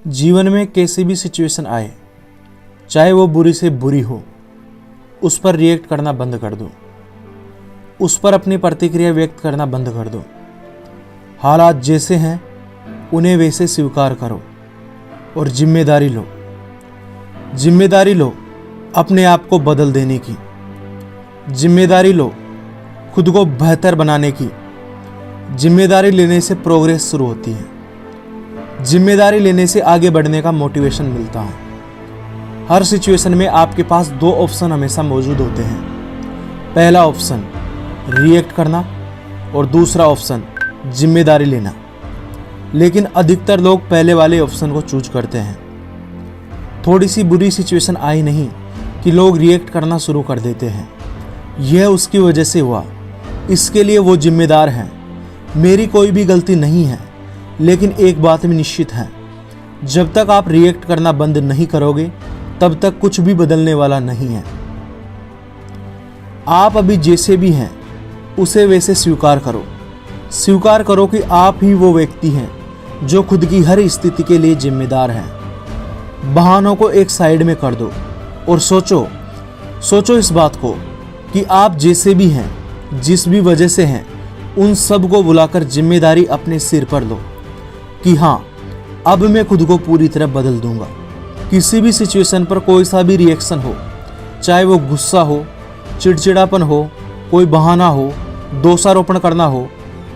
जीवन में कैसी भी सिचुएशन आए, चाहे वो बुरी से बुरी हो, उस पर रिएक्ट करना बंद कर दो। उस पर अपनी प्रतिक्रिया व्यक्त करना बंद कर दो। हालात जैसे हैं उन्हें वैसे स्वीकार करो और जिम्मेदारी लो। जिम्मेदारी लो अपने आप को बदल देने की। जिम्मेदारी लो खुद को बेहतर बनाने की। जिम्मेदारी लेने से प्रोग्रेस शुरू होती है। जिम्मेदारी लेने से आगे बढ़ने का मोटिवेशन मिलता है। हर सिचुएशन में आपके पास दो ऑप्शन हमेशा मौजूद होते हैं। पहला ऑप्शन रिएक्ट करना और दूसरा ऑप्शन जिम्मेदारी लेना। लेकिन अधिकतर लोग पहले वाले ऑप्शन को चूज करते हैं। थोड़ी सी बुरी सिचुएशन आई नहीं कि लोग रिएक्ट करना शुरू कर देते हैं। यह उसकी वजह से हुआ, इसके लिए वो जिम्मेदार हैं। मेरी कोई भी गलती नहीं है। लेकिन एक बात में निश्चित है, जब तक आप रिएक्ट करना बंद नहीं करोगे तब तक कुछ भी बदलने वाला नहीं है। आप अभी जैसे भी हैं उसे वैसे स्वीकार करो। स्वीकार करो कि आप ही वो व्यक्ति हैं जो खुद की हर स्थिति के लिए जिम्मेदार हैं। बहानों को एक साइड में कर दो और सोचो इस बात को कि आप जैसे भी हैं, जिस भी वजह से हैं, उन सब को बुलाकर जिम्मेदारी अपने सिर पर लो कि हाँ, अब मैं खुद को पूरी तरह बदल दूंगा। किसी भी सिचुएशन पर कोई सा भी रिएक्शन हो, चाहे वो गुस्सा हो, चिड़चिड़ापन हो, कोई बहाना हो, दोषारोपण करना हो,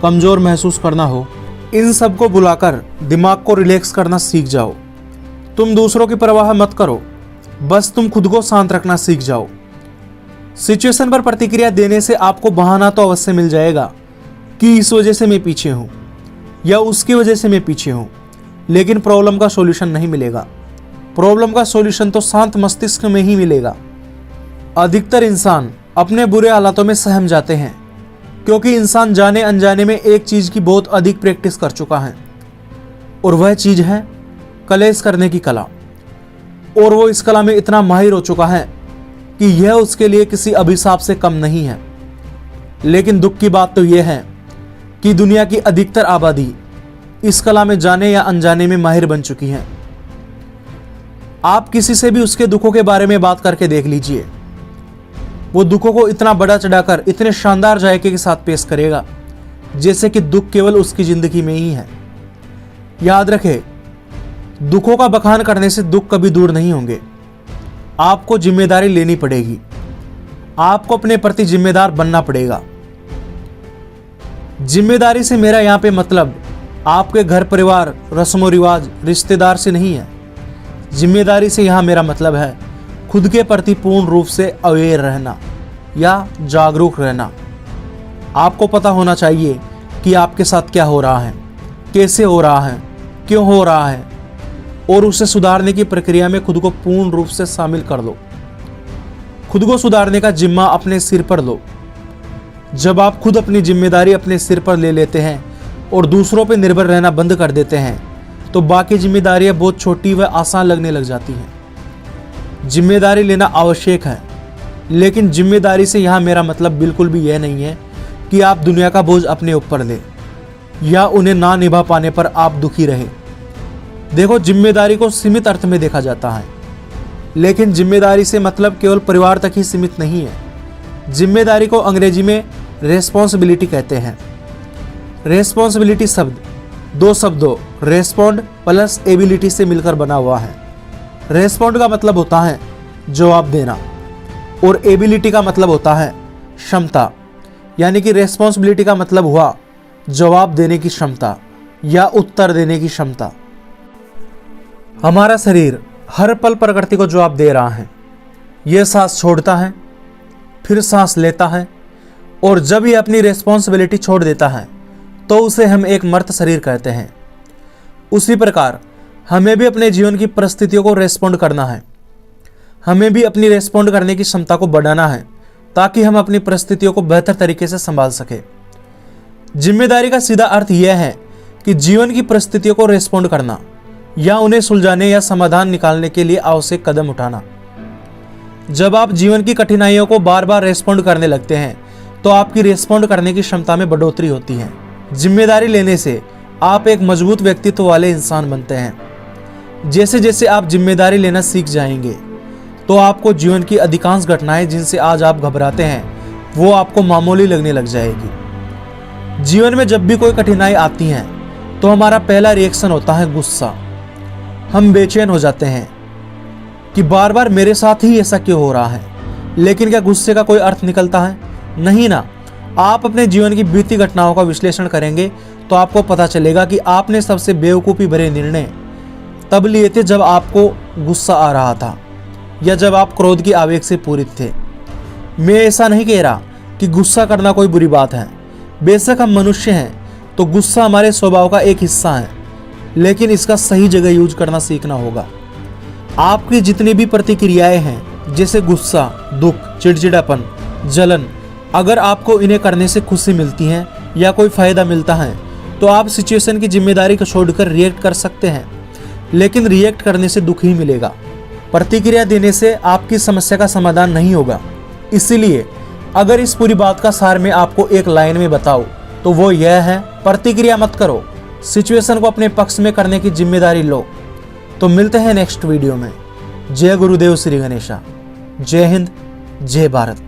कमज़ोर महसूस करना हो, इन सब को बुलाकर दिमाग को रिलैक्स करना सीख जाओ। तुम दूसरों की परवाह मत करो, बस तुम खुद को शांत रखना सीख जाओ। सिचुएशन पर प्रतिक्रिया देने से आपको बहाना तो अवश्य मिल जाएगा कि इस वजह से मैं पीछे हूँ या उसकी वजह से मैं पीछे हूँ, लेकिन प्रॉब्लम का सॉल्यूशन नहीं मिलेगा। प्रॉब्लम का सॉल्यूशन तो शांत मस्तिष्क में ही मिलेगा। अधिकतर इंसान अपने बुरे हालातों में सहम जाते हैं क्योंकि इंसान जाने अनजाने में एक चीज़ की बहुत अधिक प्रैक्टिस कर चुका है, और वह चीज़ है कलेश करने की कला। और वो इस कला में इतना माहिर हो चुका है कि यह उसके लिए किसी अभिशाप से कम नहीं है। लेकिन दुख की बात तो यह है कि दुनिया की अधिकतर आबादी इस कला में जाने या अनजाने में माहिर बन चुकी है। आप किसी से भी उसके दुखों के बारे में बात करके देख लीजिए, वो दुखों को इतना बड़ा चढ़ाकर इतने शानदार जायके के साथ पेश करेगा जैसे कि दुख केवल उसकी जिंदगी में ही है। याद रखें, दुखों का बखान करने से दुख कभी दूर नहीं होंगे। आपको जिम्मेदारी लेनी पड़ेगी। आपको अपने प्रति जिम्मेदार बनना पड़ेगा। जिम्मेदारी से मेरा यहाँ पे मतलब आपके घर परिवार, रस्मों रिवाज, रिश्तेदार से नहीं है। जिम्मेदारी से यहाँ मेरा मतलब है खुद के प्रति पूर्ण रूप से अवेयर रहना या जागरूक रहना। आपको पता होना चाहिए कि आपके साथ क्या हो रहा है, कैसे हो रहा है, क्यों हो रहा है, और उसे सुधारने की प्रक्रिया में खुद को पूर्ण रूप से शामिल कर लो। खुद को सुधारने का जिम्मा अपने सिर पर लो। जब आप खुद अपनी जिम्मेदारी अपने सिर पर ले लेते हैं और दूसरों पर निर्भर रहना बंद कर देते हैं तो बाकी जिम्मेदारियां बहुत छोटी व आसान लगने लग जाती हैं। जिम्मेदारी लेना आवश्यक है, लेकिन जिम्मेदारी से यहाँ मेरा मतलब बिल्कुल भी यह नहीं है कि आप दुनिया का बोझ अपने ऊपर लें या उन्हें ना निभा पाने पर आप दुखी रहे। देखो, जिम्मेदारी को सीमित अर्थ में देखा जाता है, लेकिन जिम्मेदारी से मतलब केवल परिवार तक ही सीमित नहीं है। जिम्मेदारी को अंग्रेजी में रेस्पॉन्सिबिलिटी कहते हैं। रेस्पॉन्सिबिलिटी शब्द दो शब्दों रेस्पॉन्ड प्लस एबिलिटी से मिलकर बना हुआ है। रेस्पॉन्ड का मतलब होता है जवाब देना और एबिलिटी का मतलब होता है क्षमता। यानी कि रेस्पॉन्सिबिलिटी का मतलब हुआ जवाब देने की क्षमता या उत्तर देने की क्षमता। हमारा शरीर हर पल प्रकृति को जवाब दे रहा है। यह सांस छोड़ता है, फिर सांस लेता है, और जब यह अपनी रेस्पॉन्सिबिलिटी छोड़ देता है तो उसे हम एक मर्त शरीर कहते हैं। उसी प्रकार हमें भी अपने जीवन की परिस्थितियों को रेस्पॉन्ड करना है। हमें भी अपनी रेस्पॉन्ड करने की क्षमता को बढ़ाना है ताकि हम अपनी परिस्थितियों को बेहतर तरीके से संभाल सके। जिम्मेदारी का सीधा अर्थ यह है कि जीवन की परिस्थितियों को रेस्पॉन्ड करना या उन्हें सुलझाने या समाधान निकालने के लिए आवश्यक कदम उठाना। जब आप जीवन की कठिनाइयों को बार बार रेस्पॉन्ड करने लगते हैं तो आपकी रेस्पॉन्ड करने की क्षमता में बढ़ोतरी होती है। जिम्मेदारी लेने से आप एक मजबूत व्यक्तित्व वाले इंसान बनते हैं। जैसे जैसे आप जिम्मेदारी लेना सीख जाएंगे तो आपको जीवन की अधिकांश घटनाएं जिनसे आज आप घबराते हैं वो आपको मामूली लगने लग जाएगी। जीवन में जब भी कोई कठिनाई आती है तो हमारा पहला रिएक्शन होता है गुस्सा। हम बेचैन हो जाते हैं कि बार बार मेरे साथ ही ऐसा क्यों हो रहा है। लेकिन क्या गुस्से का कोई अर्थ निकलता है? नहीं ना। आप अपने जीवन की बीती घटनाओं का विश्लेषण करेंगे तो आपको पता चलेगा कि आपने सबसे बेवकूफ़ी भरे निर्णय तब लिए थे जब आपको गुस्सा आ रहा था या जब आप क्रोध की आवेग से पूरित थे। मैं ऐसा नहीं कह रहा कि गुस्सा करना कोई बुरी बात है। बेशक हम मनुष्य हैं तो गुस्सा हमारे स्वभाव का एक हिस्सा है, लेकिन इसका सही जगह यूज करना सीखना होगा। आपकी जितनी भी प्रतिक्रियाएं हैं जैसे गुस्सा, दुख, चिड़चिड़ापन, जलन, अगर आपको इन्हें करने से खुशी मिलती है या कोई फायदा मिलता है तो आप सिचुएशन की जिम्मेदारी को छोड़कर रिएक्ट कर सकते हैं, लेकिन रिएक्ट करने से दुख ही मिलेगा। प्रतिक्रिया देने से आपकी समस्या का समाधान नहीं होगा। इसीलिए अगर इस पूरी बात का सार मैं आपको एक लाइन में बताऊं तो वो यह है, प्रतिक्रिया मत करो, सिचुएशन को अपने पक्ष में करने की जिम्मेदारी लो। तो मिलते हैं नेक्स्ट वीडियो में। जय गुरुदेव श्री गणेशा। जय हिंद, जय भारत।